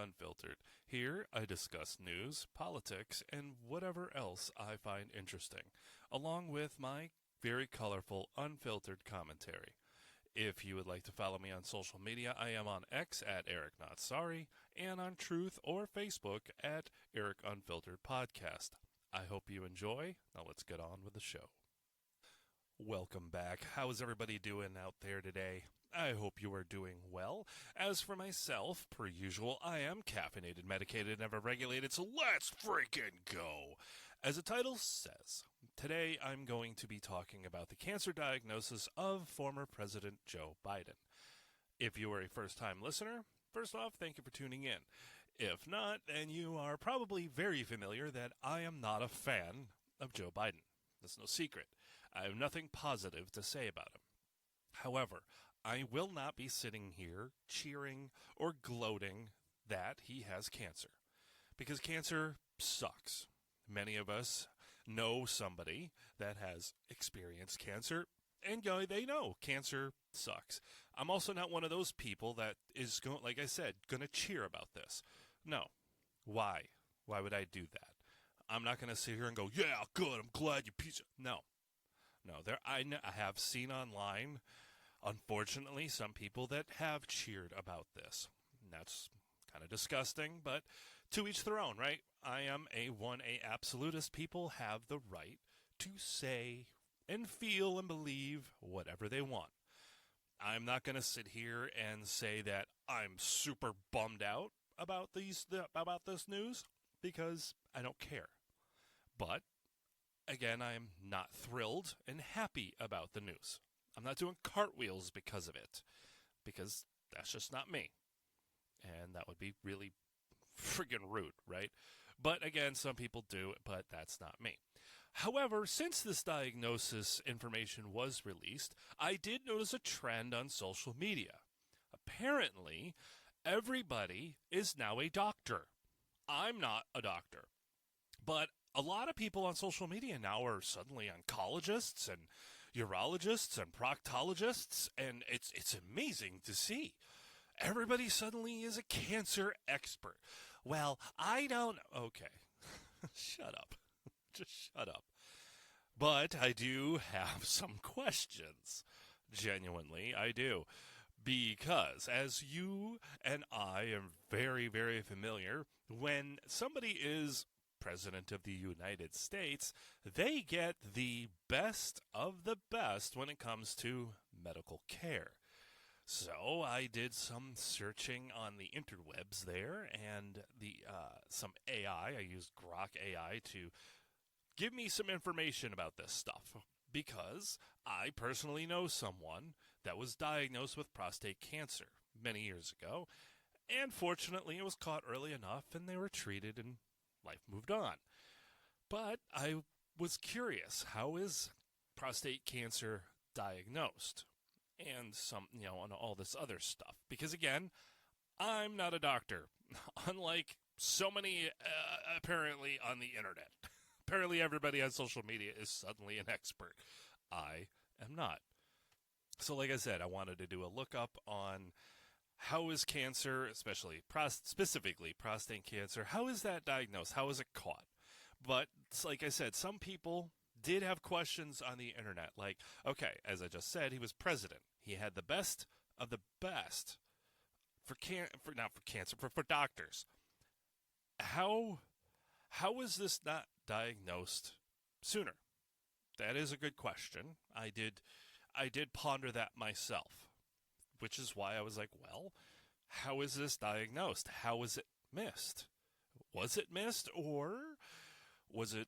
Unfiltered. Here I discuss news, politics, and whatever else I find interesting, along with my very colorful, unfiltered commentary. If you would like to follow me on social media, I am on X at Eric Not Sorry, and on Truth or Facebook at Eric Unfiltered Podcast. I hope you enjoy. Now let's get on with the show. Welcome back. How is everybody doing out there today? I hope you are doing well. As for myself, per usual, I am caffeinated, medicated, never regulated, so let's freaking go! As the title says, today I'm going to be talking about the cancer diagnosis of former President Joe Biden. If you are a first-time listener, first off, thank you for tuning in. If not, then you are probably very familiar that I am not a fan of Joe Biden. That's no secret. I have nothing positive to say about him. However, I will not be sitting here cheering or gloating that he has cancer, because cancer sucks. Many of us know somebody that has experienced cancer, and they know cancer sucks. I'm also not one of those people that is, like I said, going to cheer about this. No. Why? Why would I do that? I'm not going to sit here and go, yeah, good, I'm glad you piece of... No. I have seen online, unfortunately, some people that have cheered about this. And that's kind of disgusting, but to each their own, right? I am a absolutist. People have the right to say and feel and believe whatever they want. I'm not going to sit here and say that I'm super bummed out about this news, because I don't care. But again, I am not thrilled and happy about the news. I'm not doing cartwheels because of it, because that's just not me. And that would be really friggin' rude, right? But again, some people do, but that's not me. However, since this diagnosis information was released, I did notice a trend on social media. Apparently, everybody is now a doctor. I'm not a doctor, but a lot of people on social media now are suddenly oncologists and urologists and proctologists, and it's amazing to see. Everybody suddenly is a cancer expert. Well, I don't... Okay. Shut up. Just shut up. But I do have some questions. Genuinely, I do. Because, as you and I am very, very familiar, when somebody is President of the United States, they get the best of the best when it comes to medical care. So I did some searching on the interwebs there, and some AI. I used Grok AI to give me some information about this stuff, because I personally know someone that was diagnosed with prostate cancer many years ago, and fortunately it was caught early enough and they were treated and life moved on. But I was curious, how is prostate cancer diagnosed? And and all this other stuff. Because again, I'm not a doctor, unlike so many apparently on the internet. Apparently everybody on social media is suddenly an expert. I am not. So like I said, I wanted to do a lookup on how is cancer, especially specifically prostate cancer, how is that diagnosed? How is it caught? But like I said, some people did have questions on the internet. Like, okay, as I just said, he was president. He had the best of the best for doctors. How was this not diagnosed sooner? That is a good question. I did ponder that myself, which is why I was like, well, how is this diagnosed? How was it missed? Was it missed, or was it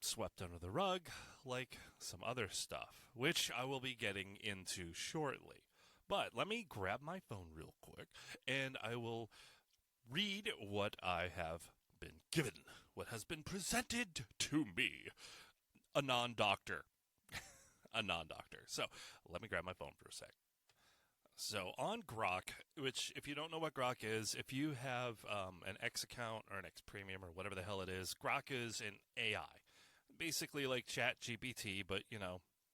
swept under the rug like some other stuff, which I will be getting into shortly? But let me grab my phone real quick, and I will read what I have been given, what has been presented to me. A non-doctor. A non-doctor. So, let me grab my phone for a sec. So, on Grok, which, if you don't know what Grok is, if you have an X account or an X Premium or whatever the hell it is, Grok is an AI. Basically like ChatGPT, but,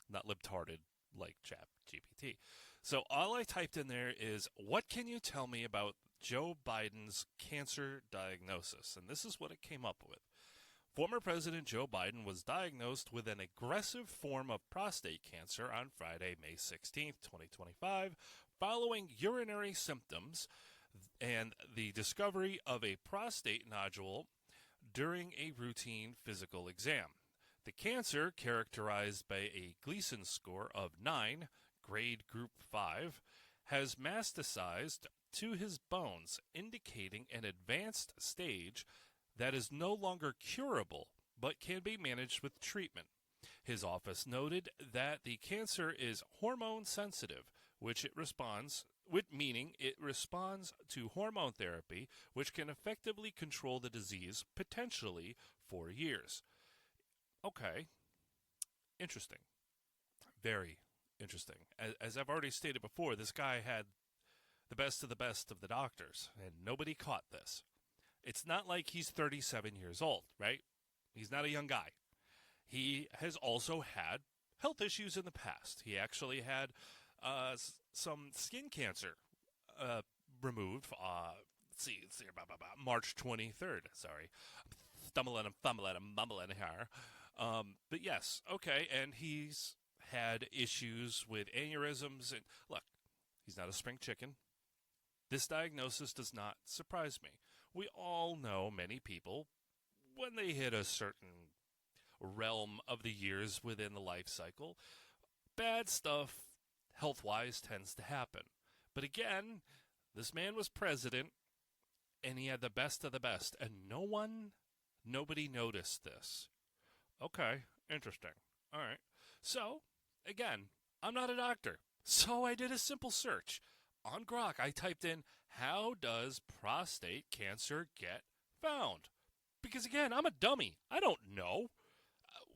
not libtarded like ChatGPT. So, all I typed in there is, what can you tell me about Joe Biden's cancer diagnosis, and this is what it came up with. Former President Joe Biden was diagnosed with an aggressive form of prostate cancer on Friday, May 16, 2025, following urinary symptoms and the discovery of a prostate nodule during a routine physical exam. The cancer, characterized by a Gleason score of 9, grade group 5, has metastasized to his bones, indicating an advanced stage that is no longer curable but can be managed with treatment. His office noted that the cancer is hormone sensitive, meaning it responds to hormone therapy, which can effectively control the disease potentially for years. Okay, interesting. Very interesting. As I've already stated before, this guy had the best of the doctors, and nobody caught this. It's not like he's 37 years old, right? He's not a young guy. He has also had health issues in the past. He actually had some skin cancer removed. Let's see, March 23rd. Sorry. Stumbling, mumbling here. But yes, okay, and he's had issues with aneurysms. And look, he's not a spring chicken. This diagnosis does not surprise me. We all know many people, when they hit a certain realm of the years within the life cycle, bad stuff, health-wise, tends to happen. But again, this man was president, and he had the best of the best, and nobody noticed this. Okay, interesting. All right. So, again, I'm not a doctor, so I did a simple search. On Grok, I typed in, how does prostate cancer get found? Because, again, I'm a dummy. I don't know.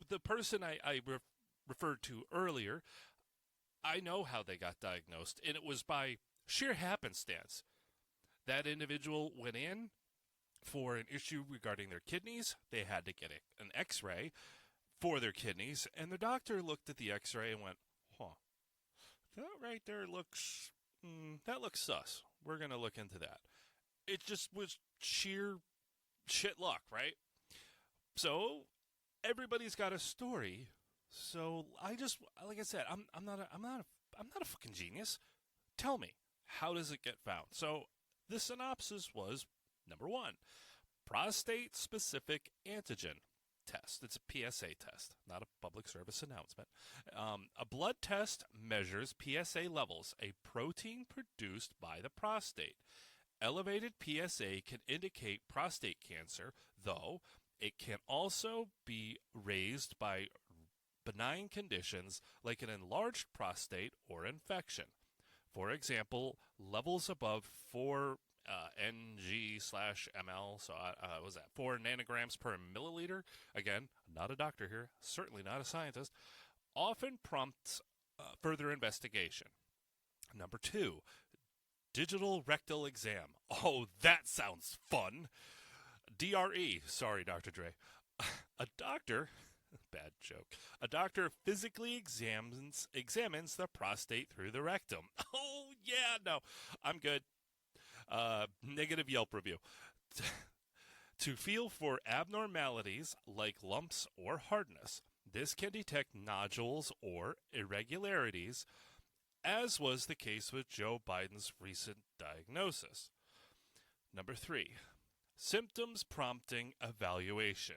The person I referred to earlier, I know how they got diagnosed, and it was by sheer happenstance. That individual went in for an issue regarding their kidneys. They had to get an x-ray for their kidneys, and the doctor looked at the x-ray and went, that right there looks... that looks sus. We're going to look into that. It just was sheer shit luck, right? So everybody's got a story. So like I said, I'm not a fucking genius. Tell me, how does it get found? So the synopsis was, number 1, prostate specific antigen test. It's a PSA test, not a public service announcement. A blood test measures PSA levels, a protein produced by the prostate. Elevated PSA can indicate prostate cancer, though it can also be raised by benign conditions like an enlarged prostate or infection. For example, levels above 4 ng/ml, so what was that, 4 nanograms per milliliter? Again, not a doctor here, certainly not a scientist. Often prompts further investigation. Number 2, digital rectal exam. Oh, that sounds fun. DRE, sorry, Dr. Dre. A doctor, bad joke, a doctor physically examines the prostate through the rectum. Oh, yeah, no, I'm good. Negative Yelp review. To feel for abnormalities like lumps or hardness. This can detect nodules or irregularities, as was the case with Joe Biden's recent diagnosis. Number 3, symptoms prompting evaluation.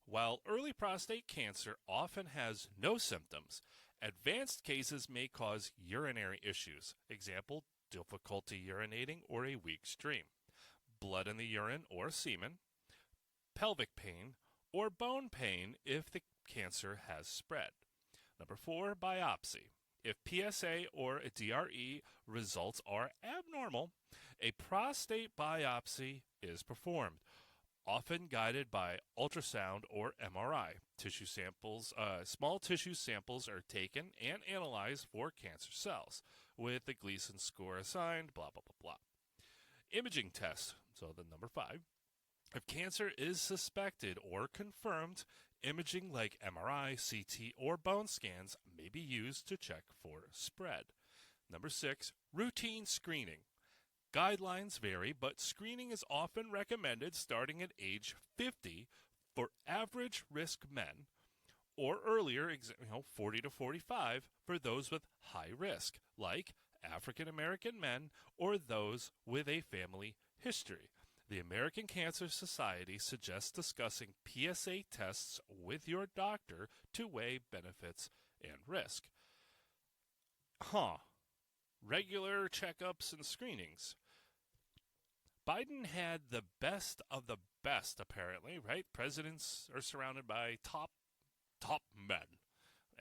While early prostate cancer often has no symptoms, advanced cases may cause urinary issues. Example, difficulty urinating or a weak stream, blood in the urine or semen, pelvic pain, or bone pain if the cancer has spread. Number 4, biopsy. If PSA or a DRE results are abnormal, a prostate biopsy is performed, often guided by ultrasound or MRI. Small tissue samples are taken and analyzed for cancer cells, with the Gleason score assigned, blah, blah, blah, blah. Imaging tests, so the number 5. If cancer is suspected or confirmed, imaging like MRI, CT, or bone scans may be used to check for spread. Number 6, routine screening. Guidelines vary, but screening is often recommended starting at age 50 for average risk men, or earlier, 40 to 45 for those with high risk, like African American men or those with a family history. The American Cancer Society suggests discussing PSA tests with your doctor to weigh benefits and risk. Regular checkups and screenings. Biden had the best of the best, apparently, right? Presidents are surrounded by top men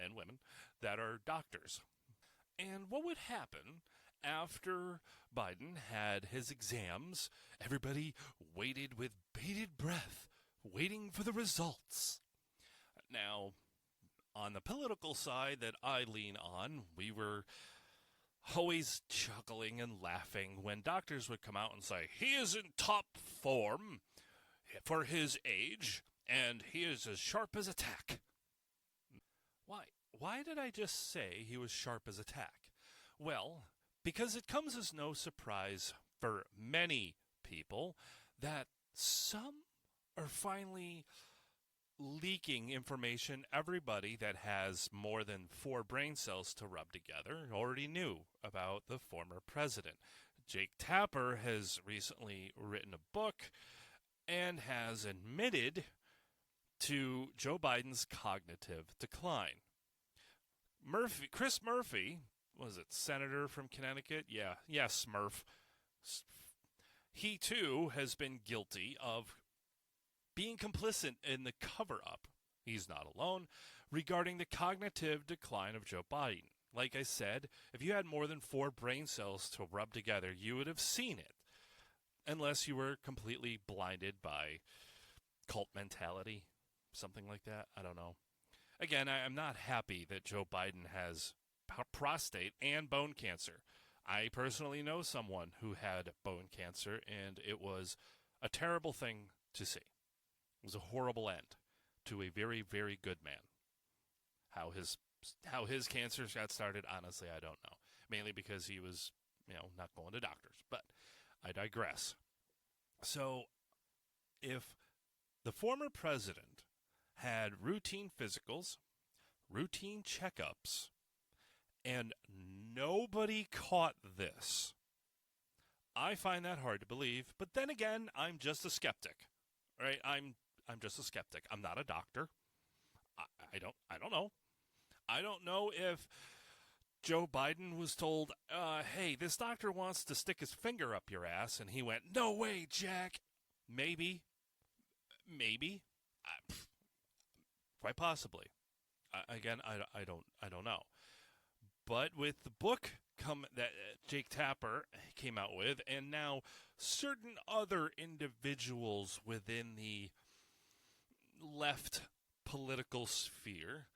and women that are doctors. And what would happen after Biden had his exams? Everybody waited with bated breath, waiting for the results. Now, on the political side that I lean on, we were always chuckling and laughing when doctors would come out and say, he is in top form for his age, and he is as sharp as a tack. Why did I just say he was sharp as a tack? Well, because it comes as no surprise for many people that some are finally leaking information everybody that has more than 4 brain cells to rub together already knew about the former president. Jake Tapper has recently written a book and has admitted to Joe Biden's cognitive decline. Chris Murphy, was it senator from Connecticut? Yeah, Smurf. He too has been guilty of being complicit in the cover-up, he's not alone, regarding the cognitive decline of Joe Biden. Like I said, if you had more than 4 brain cells to rub together, you would have seen it. Unless you were completely blinded by cult mentality, something like that. I don't know. Again, I'm not happy that Joe Biden has prostate and bone cancer. I personally know someone who had bone cancer, and it was a terrible thing to see. It was a horrible end to a very, very good man. How his cancer got started, honestly, I don't know. Mainly because he was, not going to doctors. But I digress. So, if the former president had routine physicals, routine checkups, and nobody caught this, I find that hard to believe. But then again, I'm just a skeptic, right? I'm just a skeptic. I'm not a doctor. I don't know. I don't know if Joe Biden was told, hey, this doctor wants to stick his finger up your ass, and he went, no way, Jack. Maybe. Quite possibly. Again, I don't know. But with the book that Jake Tapper came out with, and now certain other individuals within the left political sphere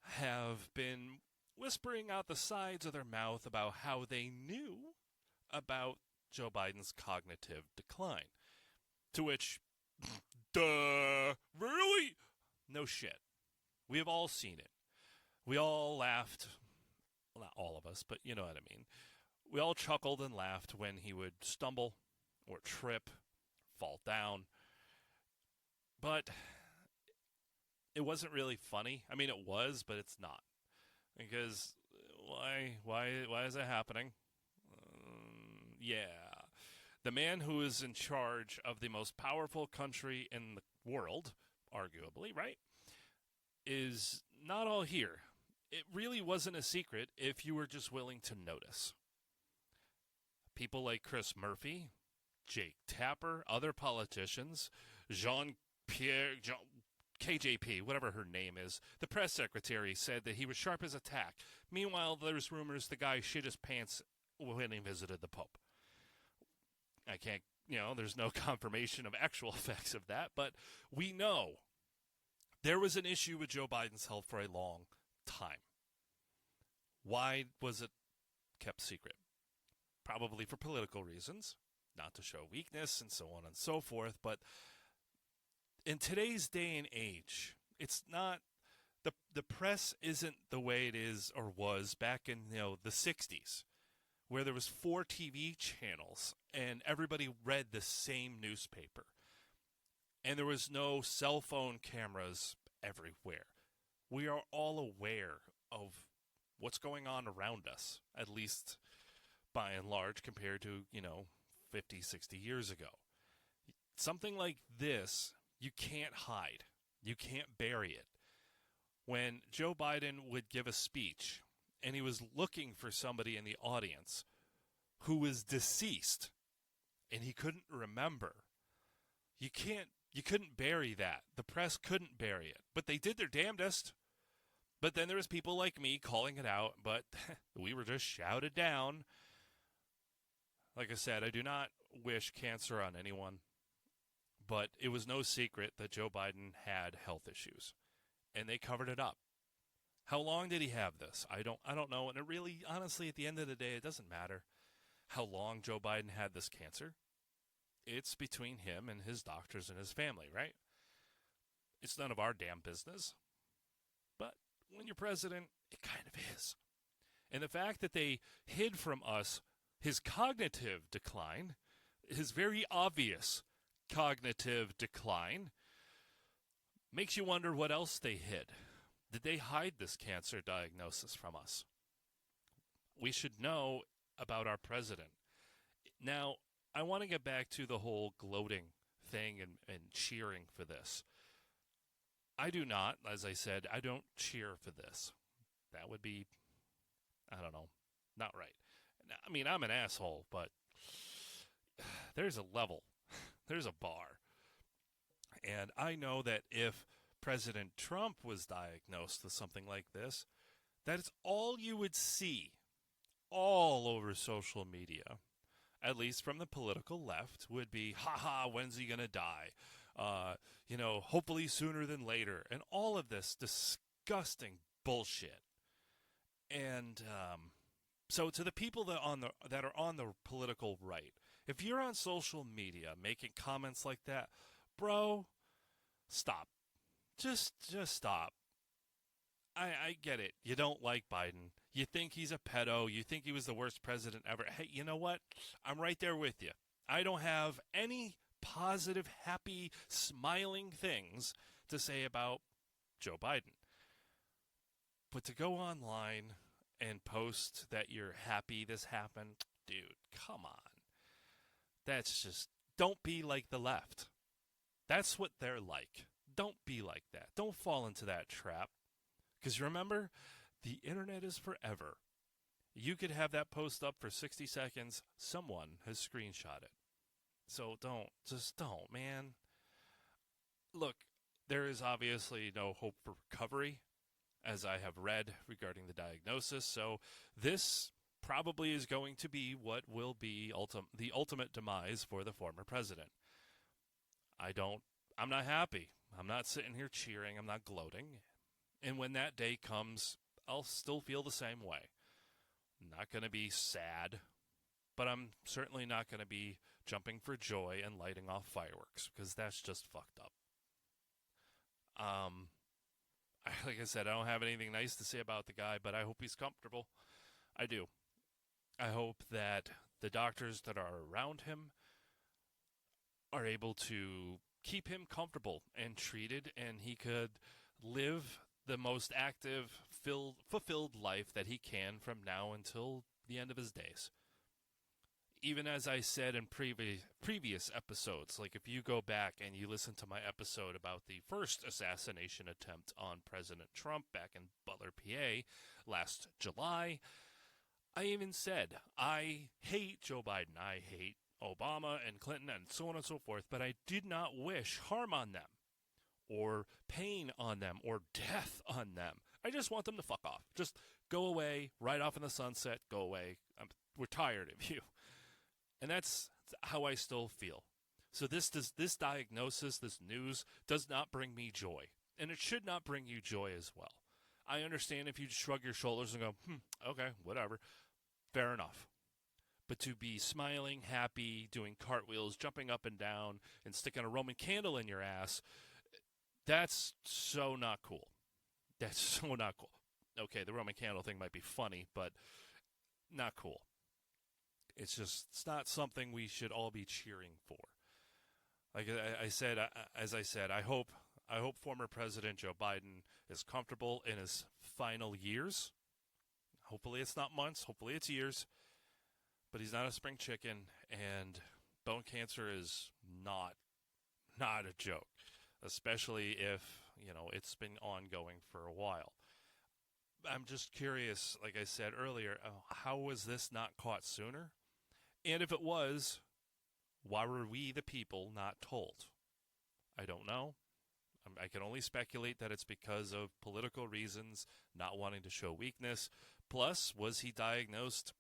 have been whispering out the sides of their mouth about how they knew about Joe Biden's cognitive decline. To which, duh, really? No shit. We have all seen it. We all laughed. Well, not all of us, but you know what I mean. We all chuckled and laughed when he would stumble or trip, fall down. But it wasn't really funny. I mean, it was, but it's not. Because why is that happening? Yeah. The man who is in charge of the most powerful country in the world, arguably, right, is not all here. It really wasn't a secret if you were just willing to notice. People like Chris Murphy, Jake Tapper, other politicians, KJP, whatever her name is, the press secretary said that he was sharp as a tack. Meanwhile, there's rumors the guy shit his pants when he visited the Pope. I can't, there's no confirmation of actual effects of that, but we know there was an issue with Joe Biden's health for a long time. Why was it kept secret? Probably for political reasons, not to show weakness and so on and so forth, but in today's day and age, it's not, the press isn't the way it is or was back in, the 60s, where there was 4 TV channels and everybody read the same newspaper. And there was no cell phone cameras everywhere. We are all aware of what's going on around us, at least by and large, compared to, 50, 60 years ago. Something like this, you can't hide. You can't bury it. When Joe Biden would give a speech and he was looking for somebody in the audience who was deceased and he couldn't remember, you couldn't bury that. The press couldn't bury it. But they did their damnedest. But then there was people like me calling it out, but we were just shouted down. Like I said, I do not wish cancer on anyone, but it was no secret that Joe Biden had health issues, and they covered it up. How long did he have this? I don't know, and it really, honestly, at the end of the day, it doesn't matter how long Joe Biden had this cancer. It's between him and his doctors and his family, right? It's none of our damn business. But when you're president, it kind of is. And the fact that they hid from us his cognitive decline, his very obvious cognitive decline, makes you wonder what else they hid. Did they hide this cancer diagnosis from us? We should know about our president. Now, I want to get back to the whole gloating thing and cheering for this. I do not, as I said, I don't cheer for this. That would be, I don't know, not right. I mean, I'm an asshole, but there's a level. There's a bar. And I know that if President Trump was diagnosed with something like this, that's all you would see all over social media, at least from the political left, would be, ha, when's he going to die? Hopefully sooner than later. And all of this disgusting bullshit. And so to the people that are on the political right, if you're on social media making comments like that, bro, stop. Just stop. I get it. You don't like Biden. You think he's a pedo. You think he was the worst president ever. Hey, you know what? I'm right there with you. I don't have any positive, happy, smiling things to say about Joe Biden. But to go online and post that you're happy this happened, dude, come on. That's just, don't be like the left. That's what they're like. Don't be like that. Don't fall into that trap. Because remember, the internet is forever. You could have that post up for 60 seconds. Someone has screenshot it. So just don't, man. Look, there is obviously no hope for recovery, as I have read regarding the diagnosis. So this probably is going to be what will be the ultimate demise for the former president. I'm not happy. I'm not sitting here cheering. I'm not gloating. And when that day comes, I'll still feel the same way. I'm not going to be sad, but I'm certainly not going to be jumping for joy and lighting off fireworks, because that's just fucked up. Like I said, I don't have anything nice to say about the guy, but I hope he's comfortable. I do. I hope that the doctors that are around him are able to keep him comfortable and treated, and he could live the most active, fulfilled life that he can from now until the end of his days. Even as I said in previous episodes, like if you go back and you listen to my episode about the first assassination attempt on President Trump back in Butler, PA, last July, I even said, I hate Joe Biden, I hate Obama and Clinton and so on and so forth, but I did not wish harm on them, or pain on them, or death on them. I just want them to fuck off. Just go away, ride off in the sunset, go away. We're tired of you. And that's how I still feel. So this diagnosis, this news, does not bring me joy. And it should not bring you joy as well. I understand if you shrug your shoulders and go, okay, whatever. Fair enough. But to be smiling, happy, doing cartwheels, jumping up and down, and sticking a Roman candle in your ass, that's so not cool. That's so not cool. Okay, the Roman candle thing might be funny, but not cool. It's not something we should all be cheering for. Like I said, as I said, I hope former President Joe Biden is comfortable in his final years. Hopefully it's not months, hopefully it's years. But he's not a spring chicken, and bone cancer is not a joke, especially if, it's been ongoing for a while. I'm just curious, like I said earlier, how was this not caught sooner? And if it was, why were we, the people, not told? I don't know. I can only speculate that it's because of political reasons, not wanting to show weakness. Plus, was he diagnosed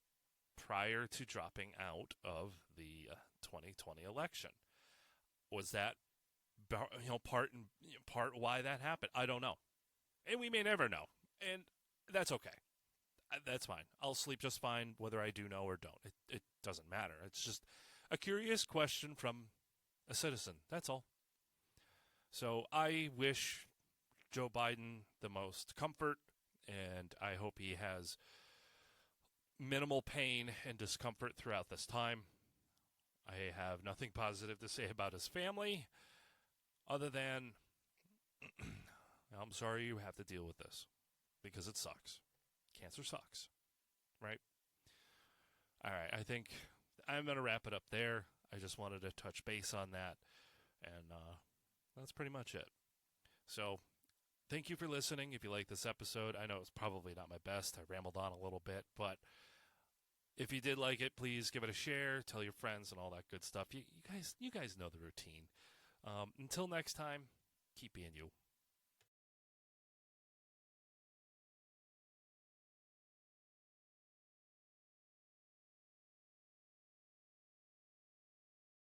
prior to dropping out of the 2020 election? Was that part why that happened? I don't know, and we may never know, and that's okay. That's fine. I'll sleep just fine whether I do know or don't. It doesn't matter. It's just a curious question from a citizen. That's all. So I wish Joe Biden the most comfort, and I hope he has minimal pain and discomfort throughout this time. I have nothing positive to say about his family other than I'm sorry you have to deal with this because it sucks. Cancer sucks, right? All right, I think I'm going to wrap it up there. I just wanted to touch base on that, and that's pretty much it. So thank you for listening. If you like this episode, I know it's probably not my best. I rambled on a little bit, but if you did like it, please give it a share, tell your friends, and all that good stuff. You guys know the routine. Until next time, keep being you.